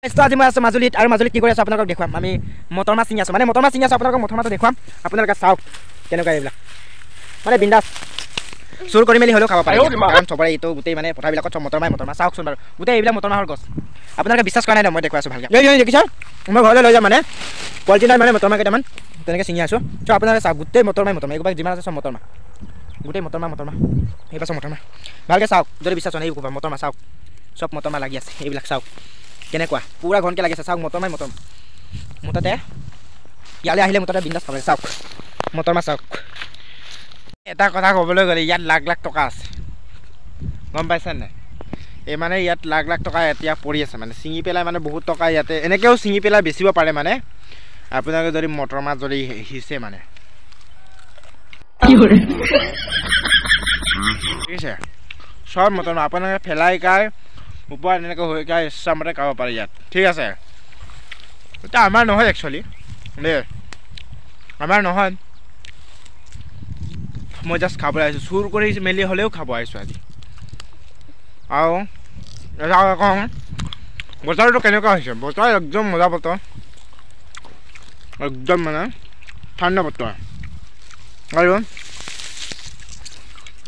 আজি মই আছোঁ মাজুলীত আৰু মাজুলীত কি কৰি আছোঁ আপোনালোকক দেখুৱাম আমি মটৰ মাছ চিঙি আছোঁ মানে মটৰ মাছ চিঙি আছোঁ আপোনালোকক মটৰ মাছটো দেখুৱাম আপোনালোকে চাওক কেনেকুৱা এইবিলাক মানে বিন্দাছ চুৰ কৰি মেলি হ'লেও খাব পাৰে কাৰণ চবৰে এইটো গোটেই মানে পথাৰবিলাকত চব মটৰ মাছ চাওকচোন বাৰু গোটেই এইবিলাক মটৰ মাহৰ গছ আপোনালোকে বিশ্বাস কৰা নাই ন মই দেখুৱাই আছোঁ ভালকৈ দেখিছা মই ঘৰলৈ লৈ যাম মানে পলিথিনত মানে মটৰ মাহ কেইটামান তেনেকৈ চিঙি আছোঁ চ' আপোনালোকে চাওক গোটেই মটৰ মাহ এইবিলাক যিমান আছে চব মটৰ মাহ গোটেই মটৰ মাহ এইবিলাক চব মটৰ মাহ ভালকৈ চাওক যদি বিশ্বাস হোৱা নাই এইবোৰ মটৰ মাহ চাওক চব মটৰ মাহ লাগি আছে এইবিলাক চাওক কেনেকুৱা পুৰা ঘনকৈ লাগিছে চাওক মটৰ মাহ মুঠতে ইয়ালৈ আহিলে মুঠতে বিন্দাছ খাব চাওক মটৰ মাহ চাওক এটা কথা ক'বলৈ গ'লে ইয়াত লাখ লাখ টকা আছে গম পাইছে নাই এই মানে ইয়াত লাখ লাখ টকা এতিয়া পৰি আছে মানে ছিঙি পেলাই মানে বহুত টকা ইয়াতে এনেকৈও ছিঙি পেলাই বেচিব পাৰে মানে আপোনালোকে যদি মটৰ মাছ যদি সিঁচে মানে ঠিক আছে চব মটৰ মাহ আপোনালোকে ফেলাই খাই ওপৰত এনেকৈ হৈ খাই ইচ্ছামতে খাব পাৰে ইয়াত ঠিক আছে এতিয়া আমাৰ নহয় একচুৱেলি দেই আমাৰ নহয় মই জাষ্ট খাবলৈ আহিছোঁ চুৰ কৰি মেলি হ'লেও খাব আহিছোঁ আজি আৰু কওঁ বতৰটো কেনেকুৱা হৈছে বতৰ একদম মজা বতৰ একদম মানে ঠাণ্ডা বতৰ আৰু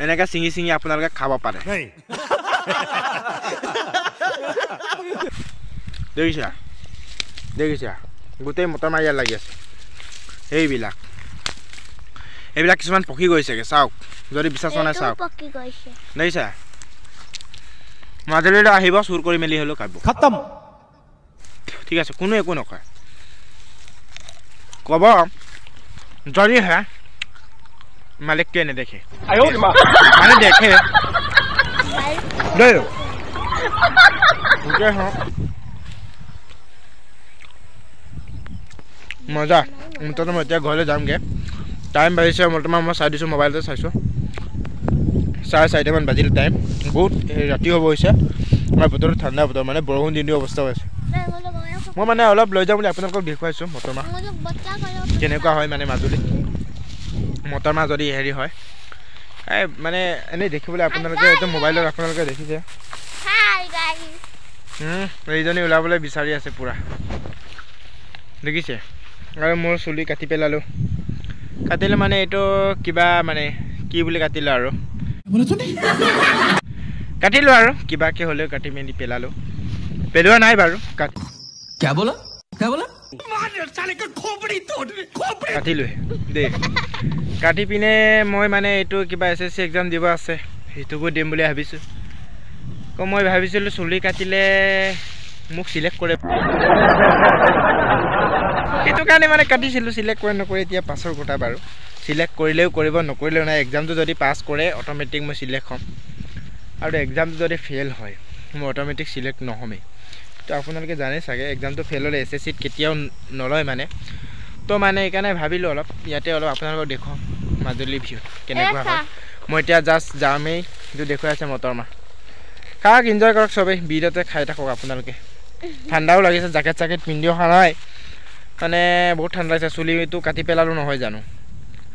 এনেকৈ ছিঙি ছিঙি আপোনালোকে খাব পাৰে দেখিছা গোটেই মটৰ মাহ ইয়াত লাগি আছে এইবিলাক কিছুমান পকি গৈছেগৈ চাওক যদি বিশ্বাস হোৱা নাই চাওক দেখিছা মাজুলীলৈ আহিব চুৰ কৰি মেলি হ'লেও খাব খতম ঠিক আছে কোনো একো নকয় ক'ব যদিহে মালিকটোৱে নেদেখে মানে দেখে দেই মজা মুঠতে মই এতিয়া ঘৰলৈ যামগৈ টাইম বাজিছে বৰ্তমান মই চাই দিছোঁ মোবাইলতে চাইছোঁ 4:30মান বাজিলে টাইম বহুত ৰাতি হ'ব হৈছে আমাৰ বতৰটো ঠাণ্ডা বতৰ মানে বৰষুণ দিন অৱস্থা হৈছে মই মানে অলপ লৈ যাম বুলি আপোনালোকক দেখুৱাইছোঁ মটৰ মাহ কেনেকুৱা হয় মানে মাজুলীত মটৰ মাহ যদি হেৰি হয় এই মানে এনেই দেখিবলৈ আপোনালোকে এইটো মোবাইলত আপোনালোকে দেখিছে এইজনী ওলাবলৈ বিচাৰি আছে পূৰা দেখিছে আৰু মোৰ চুলি কাটি পেলালোঁ কাটিলে মানে এইটো কিবা মানে কি বুলি কাটিলোঁ আৰু কাটিলোঁ আৰু কিবাকৈ হ'লেও কাটি মেলি পেলালোঁ পেলোৱা নাই বাৰু কাটিলোঁহে দেই কাটি পিনে মই মানে এইটো কিবা SSC এক্সাম দিব আছে সেইটোকো দিম বুলি ভাবিছোঁ আকৌ মই ভাবিছিলোঁ চুলি কাটিলে মোক চিলেক্ট কৰে সেইটো কাৰণে মানে কাটিছিলোঁ চিলেক্ট কৰে নকৰে এতিয়া পাছৰ কথা বাৰু চিলেক্ট কৰিলেও কৰিব নকৰিলেও নাই এক্সামটো যদি পাছ কৰে অট'মেটিক মই চিলেক্ট হ'ম আৰু এক্সামটো যদি ফেইল হয় মই অট'মেটিক চিলেক্ট নহ'মেই তো আপোনালোকে জানে চাগে এক্সামটো ফেইল হ'লে SSCত কেতিয়াও নলয় মানে তো মানে সেইকাৰণে ভাবিলোঁ অলপ ইয়াতে অলপ আপোনালোকক দেখুৱাম মাজুলী ভিউ কেনেকুৱা হয় মই এতিয়া জাষ্ট যামেই কিন্তু দেখুৱাই আছে মটৰ মাহ খাওক এনজয় কৰক চবেই বিৰতে খাই থাকক আপোনালোকে ঠাণ্ডাও লাগিছে জেকেট পিন্ধি অহা নাই মানে বহুত ঠাণ্ডা লাগিছে চুলিটো কাটি পেলালোঁ নহয় জানো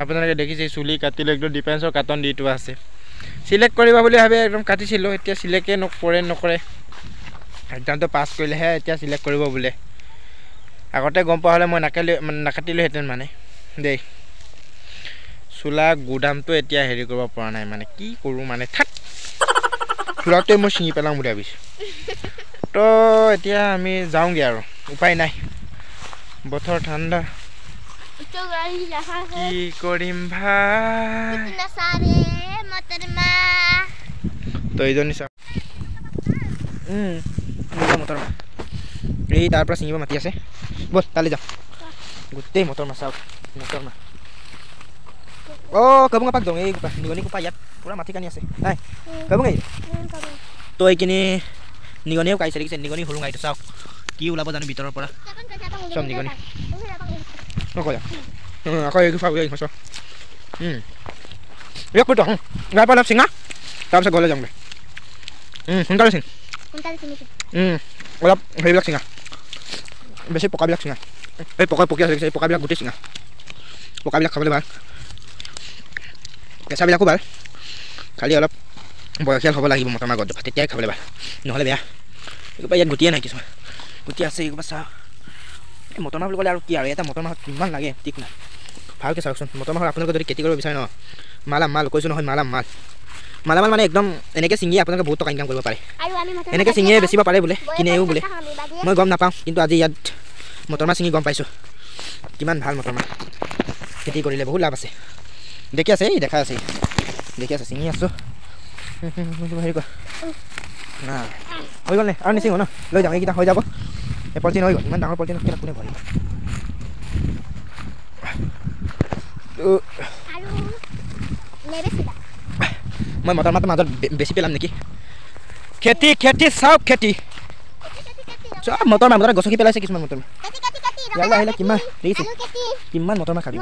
আপোনালোকে দেখিছে চুলি কাটিলোঁ একদম ডিফেন্সৰ কাৰ্টন দি থোৱা আছে চিলেক্ট কৰিব বুলি ভাবি একদম কাটিছিলোঁ এতিয়া চিলেক্টে নকৰে এক্সামটো পাছ কৰিলেহে এতিয়া চিলেক্ট কৰিব বোলে আগতে গম পোৱা হ'লে মই নাকাটিলোহেঁতেন মানে দেই চোলা গুদামটো এতিয়া হেৰি কৰিব পৰা নাই মানে কি কৰোঁ মানে থাক চোলাটোৱে মই ছিঙি পেলাম বুলি ভাবিছোঁ তো এতিয়া আমি যাওঁগৈ আৰু উপায় নাই বতৰ ঠাণ্ডা কি কৰিম ভাই তো এইজনী চাওক মটৰ মাহ এই তাৰ পৰা ছিঙিব মাতি আছে ব'ল তালৈ যাওঁ গোটেই মটৰ মাহ চাওক মটৰ মাহ কাবুঙা পাক যাওঁ এই নিগনি কোপা ইয়াত পূৰা মাটি কানি আছে নাই কাবুঙা তো এইখিনি নিগনিয়েও কাইছে দেখিছে নিগনি সৰু গাড়ীটো চাওক কি ওলাব জানো ভিতৰৰ পৰা চব নিগনি নকয় আকৌ এই চাওক এই চাওক ইয়াক কৈতো গাই পৰা অলপ চিঙা তাৰপিছত ঘৰলৈ যাওঁগৈ সোনকালে চিঙ অলপ হেৰিবিলাক চিঙা বেছি পকাবিলাক চিঙা এই পকি আছে এই পকাবিলাক গোটেই চিঙা পকাবিলাক খাবলৈ ভাল কেঁচাবিলাকো ভাল খালি অলপ বয়সীয়াল হ'ব লাগিব মটৰ মাহ গছজোপা তেতিয়াই খাবলৈ ভাল নহ'লে বেয়া ইয়াত গুটিয়ে নাই কিছুমান গুটি আছে এইবা চা এই মটৰ মাহ বুলি ক'লে আৰু কি আৰু এটা মটৰ মাহ কিমান লাগে ঠিক নাই ভালকৈ চাওকচোন মটৰ মাহৰ আপোনালোকে যদি খেতি কৰিব বিচাৰে ন মাল কৈছোঁ নহয় মাল মানে একদম এনেকৈ ছিঙি আপোনালোকে বহুত টকা ইনকাম কৰিব পাৰে এনেকৈ ছিঙিয়ে বেচিব পাৰে বোলে কিনেও বোলে মই গম নাপাওঁ কিন্তু আজি ইয়াত মটৰ মাহ ছিঙি গম পাইছোঁ কিমান ভাল মটৰ মাহ খেতি কৰিলে বহুত লাভ আছে দেখি আছে এই দেখা আছে ছিঙি আছোঁ হেৰি কৰ হৈ গ'ল নে আৰু নিচিঙো ন লৈ যাওঁ এইকেইটা হৈ যাব এই পলিথিন হৈ গ'ল ইমান ডাঙৰ পলিথিন কোনে ভৰিব মই মটৰ মাহটোৰ মাজত বেছি পেলাম নেকি খেতি চাওক খেতি চব মটৰ মাহ গছকি পেলাইছে কিছুমান মটৰ মাহ ইয়ালৈ আহিলে কিমান দেখিছে কিমান মটৰ মাহ খাবি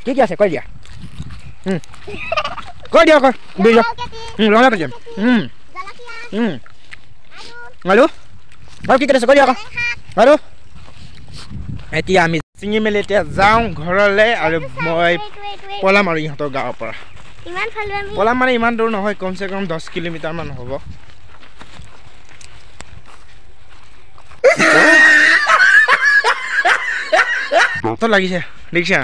কি আছে কৈ দিয়া ৰঙা খেতি আৰু কি কৰিছে কৈ দিয়া আৰু এতিয়া আমি ছিঙি মেলি এতিয়া যাওঁ ঘৰলৈ আৰু মই পলাম আৰু ইহঁতৰ গাঁৱৰ পৰা পলাম মানে ইমান দূৰ নহয় কমচে কম 10 কিলোমিটাৰমান হ'ব তো লাগিছে দেখিছা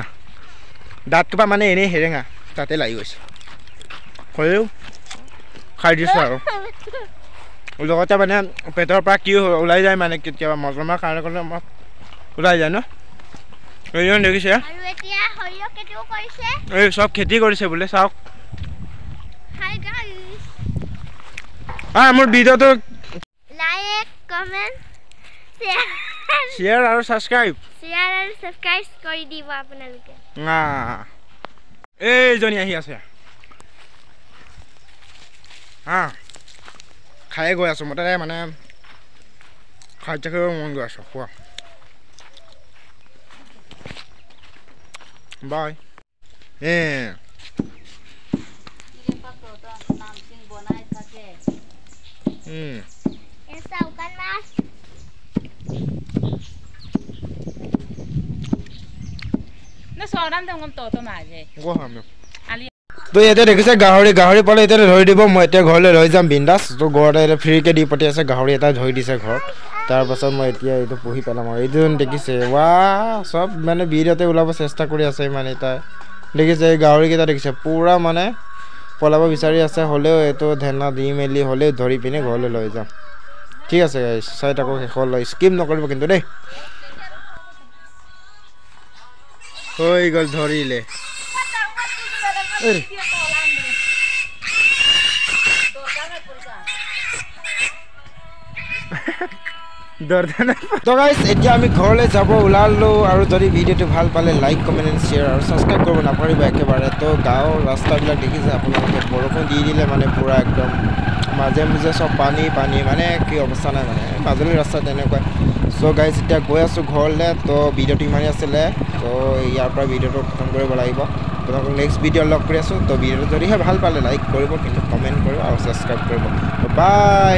দাঁতটোপা মানে এনেই হেৰেঙা তাতে লাগি গৈছে হ'লেও খাই দিছোঁ আৰু লগতে মানে পেটৰ পৰা কি ওলাই যায় মানে কেতিয়াবা মটৰ মাহ কাৰণে আমাৰ ওলাই যায় ন দেখিছে এই চব খেতি কৰিছে বোলে চাওক মোৰ ভিডিঅ'টো লাইক কমেণ্ট শ্বেয়াৰ আৰু ছাবস্ক্ৰাইব কৰি দিব আপোনালোকে এইজনী আহি আছে খায়ে গৈ আছোঁ মই তাতে মানে খাদ্য খাব মন গৈ আছোঁ খোৱা বাই তো ইয়াতে দেখিছে গাহৰি পালে এতিয়া ধৰি দিব মই এতিয়া ঘৰলৈ লৈ যাম বিন্দাছ তো ঘৰতে এতিয়া ফ্ৰীকৈ দি পঠিয়াইছে গাহৰি এটা ধৰি দিছে ঘৰত তাৰপাছত মই এতিয়া এইটো পুহি পেলাম আৰু এইটো দেখিছে চব মানে ভিডিঅ'তে ওলাব চেষ্টা কৰি আছে মানে তাই দেখিছে এই গাহৰিকেইটা দেখিছে পূৰা মানে পলাব বিচাৰি আছে হ'লেও এইটো ধানা দি মেলি হ'লেও ধৰি পিনে ঘৰলৈ লৈ যাম ঠিক আছে চাই থাকক শেষলৈ স্কিপ নকৰিব কিন্তু দেই হৈ গ'ল ধৰিলে তো গাইজ এতিয়া আমি ঘৰলৈ যাব ওলালোঁ আৰু যদি ভিডিঅ'টো ভাল পালে লাইক কমেণ্ট এণ্ড শ্বেয়াৰ আৰু ছাবস্ক্ৰাইব কৰিব নাপাৰিব একেবাৰে তো গাঁৱৰ ৰাস্তাবিলাক দেখিছে আপোনালোকে বৰষুণ দি দিলে মানে পূৰা একদম মাজে মাজে চব পানী মানে কি অৱস্থা নাই মানে মাজুলীৰ ৰাস্তা তেনেকুৱা চ' গাইজ এতিয়া গৈ আছোঁ ঘৰলৈ তো ভিডিঅ'টো ইমানেই আছিলে তো ইয়াৰ পৰা ভিডিঅ'টো খতম কৰিব লাগিব আপোনালোকক নেক্সট ভিডিঅ' লগ কৰি আছোঁ তো ভিডিঅ'টো যদিহে ভাল পালে লাইক কৰিব কিন্তু কমেণ্ট কৰিব আৰু ছাবস্ক্ৰাইব কৰিব বাই